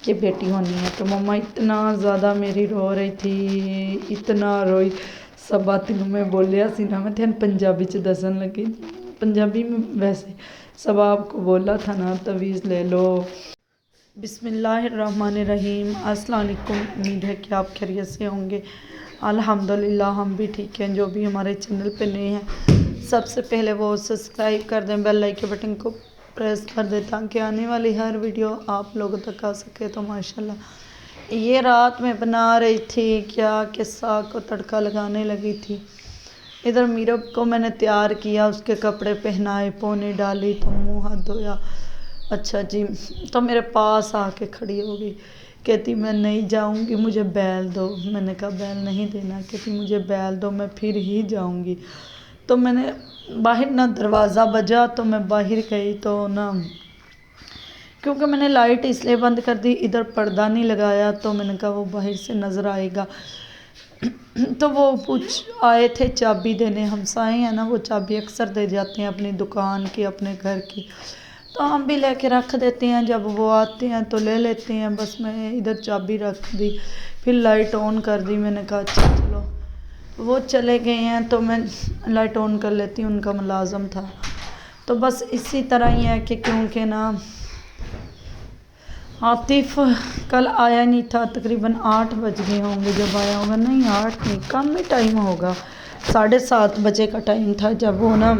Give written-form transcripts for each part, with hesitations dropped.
کہ بیٹی ہونی ہے، تو مما اتنا زیادہ میری رو رہی تھی، اتنا روئی سب تینوں میں بولیا سی نا، میں تھین پنجابی چ دسن لگی، پنجابی میں ویسے سب آپ کو بولا تھا نا تویز لے لو۔ بسم اللہ الرحمن الرحیم، السلام علیکم، امید ہے کہ آپ خیریت سے ہوں گے۔ الحمدللہ ہم بھی ٹھیک ہیں۔ جو بھی ہمارے چینل پہ نئے ہیں سب سے پہلے وہ سبسکرائب کر دیں، بیل آئیکن بٹن کو پریس کر دیں تاکہ آنے والی ہر ویڈیو آپ لوگوں تک آ سکے۔ تو ماشاءاللہ یہ رات میں بنا رہی تھی کیا کہ ساگ کو تڑکا لگانے لگی تھی۔ ادھر میرب کو میں نے تیار کیا، اس کے کپڑے پہنائے، پونی ڈالی تو منہ ہاتھ دھویا۔ اچھا جی، تو میرے پاس آ کے کھڑی ہو گئی، کہتی میں نہیں جاؤں گی، مجھے بیل دو۔ میں نے کہا بیل نہیں دینا، کہتی مجھے بیل دو، میں پھر ہی جاؤں گی۔ تو میں نے باہر نہ دروازہ بجا تو میں باہر گئی تو نا، کیونکہ میں نے لائٹ اس لیے بند کر دی، ادھر پردہ نہیں لگایا، تو میں نے کہا وہ باہر سے نظر آئے گا۔ تو وہ آئے تھے چابی دینے، ہمسائے ہیں نا، وہ چابی اکثر دے جاتے ہیں اپنی دکان کی، اپنے گھر کی، تو ہم بھی لے کے رکھ دیتے ہیں، جب وہ آتے ہیں تو لے لیتے ہیں۔ بس میں ادھر چابی رکھ دی، پھر لائٹ آن کر دی۔ میں نے کہا اچھا چلو وہ چلے گئے ہیں تو میں لائٹ آن کر لیتی ہوں، ان کا ملازم تھا۔ تو بس اسی طرح ہی ہے کہ کیونکہ نا عاطف کل آیا نہیں تھا، تقریباً 8 بج گئے ہوں گے جب آیا ہوگا، نہیں 8 نہیں، کم ہی ٹائم ہوگا، 7:30 بجے کا ٹائم تھا جب وہ نا،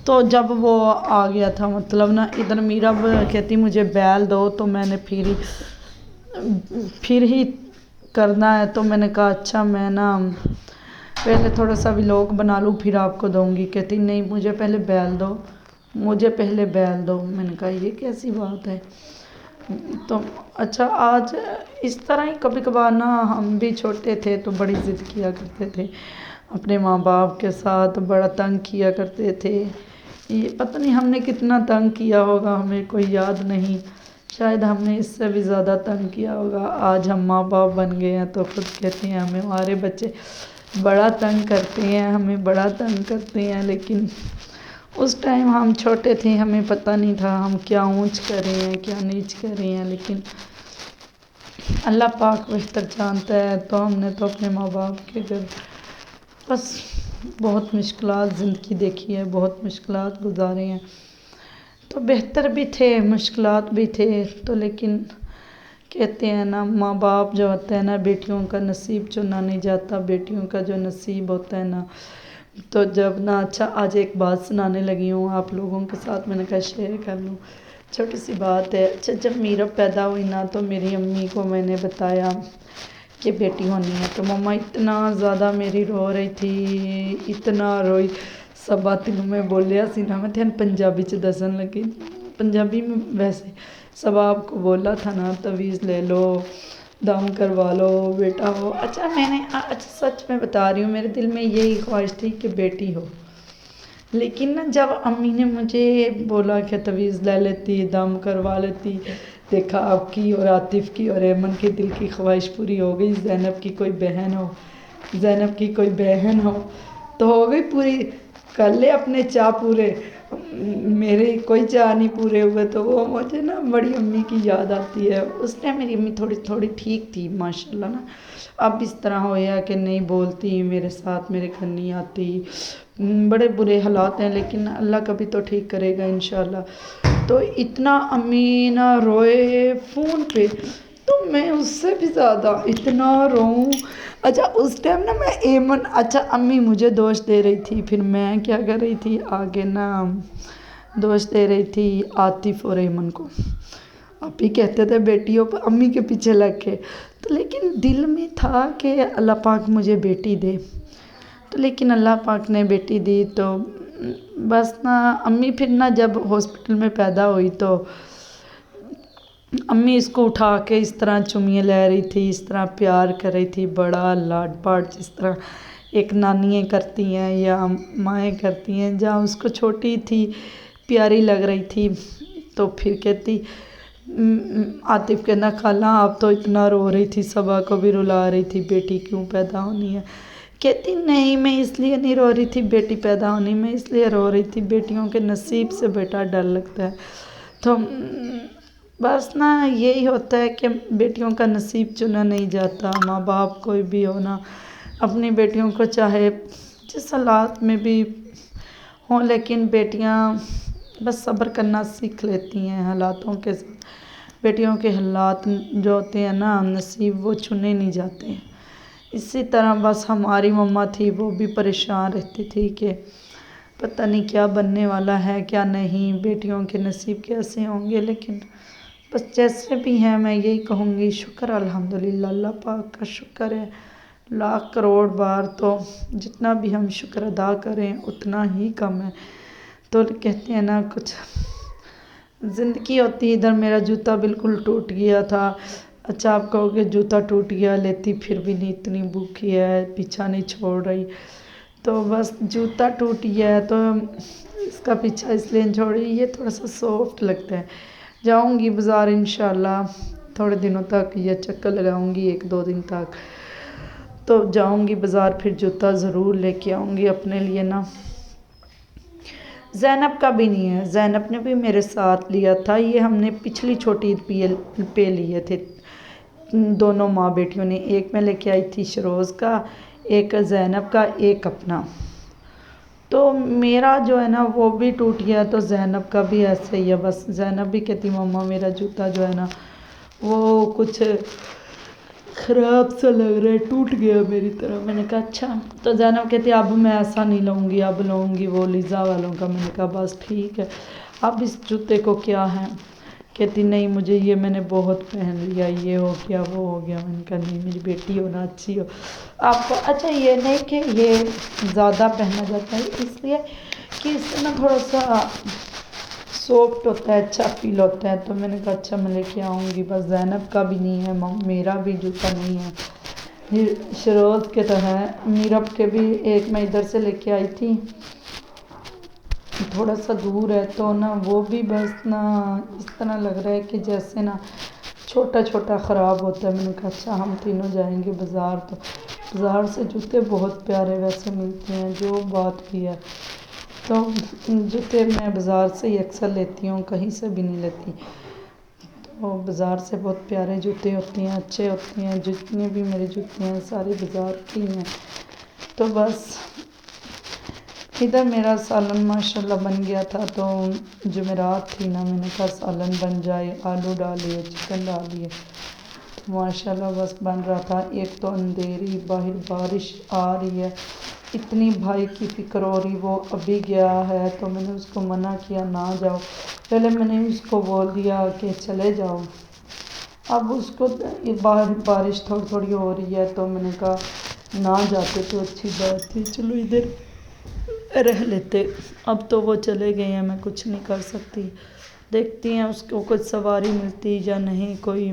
تو جب وہ آ گیا تھا، مطلب نا ادھر میرا کہتی مجھے بیل دو، تو میں نے پھر ہی کرنا ہے، تو میں نے کہا اچھا میں نا پہلے تھوڑا سا ولاگ بنا لوں پھر آپ کو دوں گی، کہتی نہیں مجھے پہلے بیل دو، مجھے پہلے بیل دو۔ میں نے کہا یہ کیسی بات ہے؟ تو اچھا آج اس طرح ہی کبھی کبھار نا، ہم بھی چھوٹے تھے تو بڑی ضد کیا کرتے تھے اپنے ماں باپ کے ساتھ، بڑا تنگ کیا کرتے تھے، یہ پتہ نہیں ہم نے کتنا تنگ کیا ہوگا، ہمیں کوئی یاد نہیں، شاید ہم نے اس سے بھی زیادہ تنگ کیا ہوگا۔ آج ہم ماں باپ بن گئے ہیں تو خود کہتے ہیں ہمارے بچے بڑا تنگ کرتے ہیں، ہمیں بڑا تنگ کرتے ہیں، لیکن اس ٹائم ہم چھوٹے تھے، ہمیں پتہ نہیں تھا ہم کیا اونچ کر رہے ہیں کیا نیچ کر رہے ہیں، لیکن اللہ پاک بہتر جانتا ہے۔ تو ہم نے تو اپنے ماں باپ کے گھر بس بہت مشکلات زندگی دیکھی ہے، بہت مشکلات گزارے ہیں، تو بہتر بھی تھے مشکلات بھی تھے، تو لیکن کہتے ہیں نا ماں باپ جو ہوتے ہیں نا، بیٹیوں کا نصیب چنا نہیں جاتا، بیٹیوں کا جو نصیب ہوتا ہے نا، تو جب نا اچھا آج ایک بات سنانے لگی ہوں آپ لوگوں کے ساتھ، میں نے کہا شیئر کر لوں، چھوٹی سی بات ہے۔ اچھا جب میرب پیدا ہوئی نا تو میری امی کو میں نے بتایا کہ بیٹی ہونی ہے، تو مما اتنا زیادہ میری رو رہی تھی، اتنا روئی سب تینوں میں بولیا سی نا، میں تھین پنجابی چ دسن لگی، پنجابی میں ویسے سب آپ کو بولا تھا نا تویز لے لو، دم کروا لو، بیٹا ہو۔ اچھا میں نے سچ میں بتا رہی ہوں، میرے دل میں یہی خواہش تھی کہ بیٹی ہو، لیکن نا جب امی نے مجھے بولا کہ تویز لے لیتی، دم کروا لیتی، دیکھا آپ کی اور عاطف کی اور ایمن کی دل کی خواہش پوری ہو گئی، زینب کی کوئی بہن ہو تو ہو گئی پوری، کر لے اپنے چاہ پورے، میرے کوئی چاہ نہیں پورے ہوئے، تو وہ مجھے نا بڑی امی کی یاد آتی ہے۔ اس ٹائم میری امی تھوڑی ٹھیک تھی ماشاءاللہ نا، اب اس طرح ہویا کہ نہیں بولتی میرے ساتھ، میرے گھر نہیں آتی، بڑے برے حالات ہیں، لیکن اللہ کبھی تو ٹھیک کرے گا انشاءاللہ۔ تو اتنا امی نا روئے فون پہ، تو میں اس سے بھی زیادہ اتنا روؤں۔ اچھا اس ٹائم نا میں ایمن، اچھا امی مجھے دوش دے رہی تھی، پھر میں کیا کر رہی تھی آگے نا دوش دے رہی تھی عاطف اور ایمن کو، آپ ہی کہتے تھے بیٹیوں پر امی کے پیچھے لگ کے، تو لیکن دل میں تھا کہ اللہ پاک مجھے بیٹی دے، تو لیکن اللہ پاک نے بیٹی دی، تو بس نا امی پھر نا جب ہاسپٹل میں پیدا ہوئی تو امی اس کو اٹھا کے اس طرح چومیاں لے رہی تھی، اس طرح پیار کر رہی تھی، بڑا لاڈ پاٹ جس طرح ایک نانیاں کرتی ہیں یا مائیں کرتی ہیں، جہاں اس کو چھوٹی تھی پیاری لگ رہی تھی، تو پھر کہتی عاطف کہنا خالہ آپ تو اتنا رو رہی تھی، صبا کو بھی رلا رہی تھی بیٹی کیوں پیدا ہونی ہے، کہتی نہیں میں اس لیے نہیں رو رہی تھی بیٹی پیدا ہونی، میں اس لیے رو رہی تھی بیٹیوں کے نصیب سے بیٹا ڈر لگتا ہے۔ تو بس نا یہی ہوتا ہے کہ بیٹیوں کا نصیب چنا نہیں جاتا. ماں باپ کوئی بھی ہو نا اپنی بیٹیوں کو چاہے جس حالات میں بھی ہوں، لیکن بیٹیاں بس صبر کرنا سیکھ لیتی ہیں حالاتوں کے ساتھ. بیٹیوں کے حالات جو ہوتے ہیں نا نصیب وہ چنے نہیں جاتے. اسی طرح بس ہماری مما تھی وہ بھی پریشان رہتی تھی کہ پتہ نہیں کیا بننے والا ہے کیا نہیں، بیٹیوں کے نصیب کیسے ہوں گے. لیکن بس جیسے بھی ہیں میں یہی کہوں گی شکر الحمدللہ، اللہ پاک کا شکر ہے لاکھ کروڑ بار. تو جتنا بھی ہم شکر ادا کریں اتنا ہی کم ہے. تو کہتے ہیں نا کچھ زندگی ہوتی. ادھر میرا جوتا بالکل ٹوٹ گیا تھا. اچھا آپ کہو گے جوتا ٹوٹ گیا لیتی پھر بھی نہیں، اتنی بھوکی ہے پیچھا نہیں چھوڑ رہی. تو بس جوتا ٹوٹ گیا ہے تو اس کا پیچھا اس لیے چھوڑ رہی. یہ تھوڑا سا سافٹ لگتا ہے. جاؤں گی بازار انشاءاللہ تھوڑے دنوں تک، یہ چکر لگاؤں گی 1-2 دن تک. تو جاؤں گی بازار پھر جوتا ضرور لے کے آؤں گی اپنے لیے نا. زینب کا بھی نہیں ہے، زینب نے بھی میرے ساتھ لیا تھا. یہ ہم نے پچھلی چھوٹی عید پہ لیے تھے دونوں ماں بیٹیوں نے. ایک میں لے کے آئی تھی شروز کا، ایک زینب کا، ایک اپنا. تو میرا جو ہے نا وہ بھی ٹوٹ گیا تو زینب کا بھی ایسے ہی ہے. بس زینب بھی کہتی مما میرا جوتا جو ہے نا وہ کچھ خراب سا لگ رہا ہے، ٹوٹ گیا میری طرح. میں نے کہا اچھا. تو زینب کہتی اب میں ایسا نہیں لوں گی، اب لوں گی وہ لیزا والوں کا. میں نے کہا بس ٹھیک ہے. اب اس جوتے کو کیا ہے؟ کہتی نہیں مجھے یہ میں نے بہت پہن لیا، یہ ہو گیا وہ ہو گیا. میں نے کہا نہیں میری بیٹی ہو نا اچھی ہو آپ کو. اچھا یہ نہیں کہ یہ زیادہ پہنا جاتا ہے اس لیے کہ اس سے نا تھوڑا سا سافٹ ہوتا ہے، اچھا فیل ہوتا ہے. تو میں نے کہا اچھا میں لے کے آؤں گی. بس زینب کا بھی نہیں ہے، میرا بھی جوتا نہیں ہے. شروز کے تو ہے، میرب کے بھی ایک میں ادھر سے لے کے آئی تھی تھوڑا سا دور ہے تو نا وہ بھی بس نا اس طرح لگ رہا ہے کہ جیسے نا چھوٹا چھوٹا خراب ہوتا ہے. میں نے کہا اچھا ہم تینوں جائیں گے بازار. تو بازار سے جوتے بہت پیارے ویسے ملتے ہیں جو بات بھی ہے. تو جوتے میں بازار سے ہی اکثر لیتی ہوں، کہیں سے بھی نہیں لیتی. تو بازار سے بہت پیارے جوتے ہوتے ہیں، اچھے ہوتے ہیں. جتنے بھی میرے جوتے ہیں سارے بازار کے ہی ہیں. تو بس ادھر میرا سالن ماشاءاللہ بن گیا تھا. تو جمعرات تھی نا میں نے کہا سالن بن جائے، آلو ڈالیے چکن ڈالیے. ماشاءاللہ بس بن رہا تھا. ایک تو اندھیری باہر بارش آ رہی ہے، اتنی بھائی کی فکر ہو رہی. وہ ابھی گیا ہے تو میں نے اس کو منع کیا نہ جاؤ. پہلے میں نے اس کو بول دیا کہ چلے جاؤ. اب اس کو باہر بارش تھوڑی تھوڑی ہو رہی ہے تو میں نے کہا نہ جاتے تو اچھی بات تھی، چلو ادھر رہ لیتے. اب تو وہ چلے گئے ہیں، میں کچھ نہیں کر سکتی. دیکھتی ہیں اس کو کچھ سواری ملتی یا نہیں، کوئی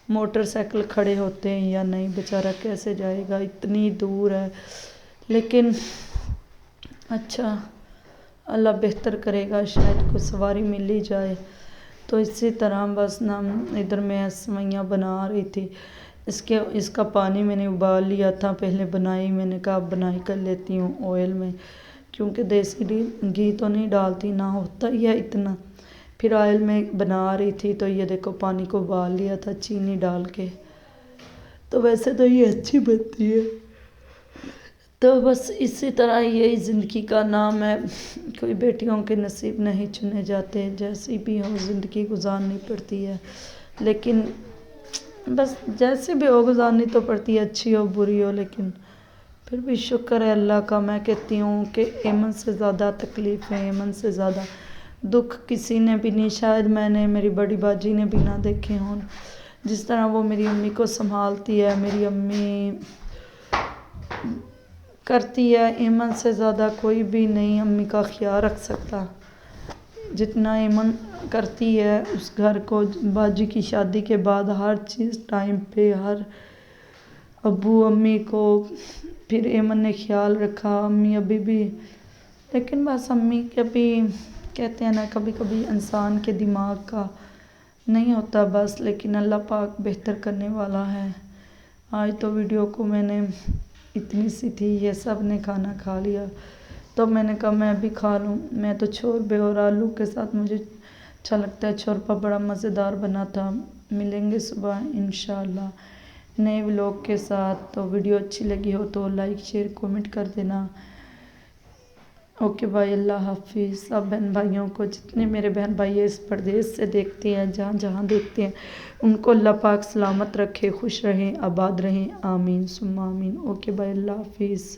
موٹر سائیکل کھڑے ہوتے ہیں یا نہیں. بیچارہ کیسے جائے گا، اتنی دور ہے. لیکن اچھا اللہ بہتر کرے گا، شاید کوئی سواری مل ہی جائے. تو اسی طرح بس نا ادھر میں سوئیاں بنا رہی تھی. اس کا پانی میں نے ابال لیا تھا پہلے بنائی. میں نے کہا اب بنائی کر لیتی ہوں آئل میں، کیونکہ دیسی گھی تو نہیں ڈالتی، نہ ہوتا ہی ہے اتنا. پھر آئل میں بنا رہی تھی تو یہ دیکھو پانی کو ابال لیا تھا چینی ڈال کے. تو ویسے تو یہ اچھی بنتی ہے. تو بس اسی طرح یہی زندگی کا نام ہے. کوئی بیٹیوں کے نصیب نہیں چنے جاتے، جیسی بھی ہو زندگی گزارنی پڑتی ہے. لیکن بس جیسے بھی ہو گزارنی تو پڑتی ہے، اچھی ہو بری ہو. لیکن پھر بھی شکر ہے اللہ کا. میں کہتی ہوں کہ ایمن سے زیادہ تکلیف ہے، ایمن سے زیادہ دکھ کسی نے بھی نہیں. شاید میں نے میری بڑی باجی نے بھی نہ دیکھے ہوں. جس طرح وہ میری امی کو سنبھالتی ہے، میری امی کرتی ہے، ایمن سے زیادہ کوئی بھی نہیں امی کا خیال رکھ سکتا جتنا ایمن کرتی ہے اس گھر کو. باجی کی شادی کے بعد ہر چیز ٹائم پہ، ہر ابو امی کو پھر ایمن نے خیال رکھا. امی ابھی بھی، لیکن بس امی کبھی کہتے ہیں نا کبھی کبھی انسان کے دماغ کا نہیں ہوتا بس. لیکن اللہ پاک بہتر کرنے والا ہے. آج تو ویڈیو کو میں نے اتنی سی تھی، یہ سب نے کھانا کھا لیا تو میں نے کہا میں بھی کھا لوں. میں تو چھولے اور آلو کے ساتھ مجھے اچھا لگتا ہے، چھورپا بڑا مزیدار بنا تھا۔ ملیں گے صبح انشاءاللہ نئے ولاگ کے ساتھ۔ تو ویڈیو اچھی لگی ہو تو لائک شیئر کومنٹ کر دینا۔ اوکے بھائی، اللہ حافظ۔ سب بہن بھائیوں کو، جتنے میرے بہن بھائی اس پردیس سے دیکھتے ہیں، جہاں جہاں دیکھتے ہیں، ان کو اللہ پاک سلامت رکھے، خوش رہیں، آباد رہیں، آمین ثم آمین۔ اوکے بھائی، اللہ حافظ۔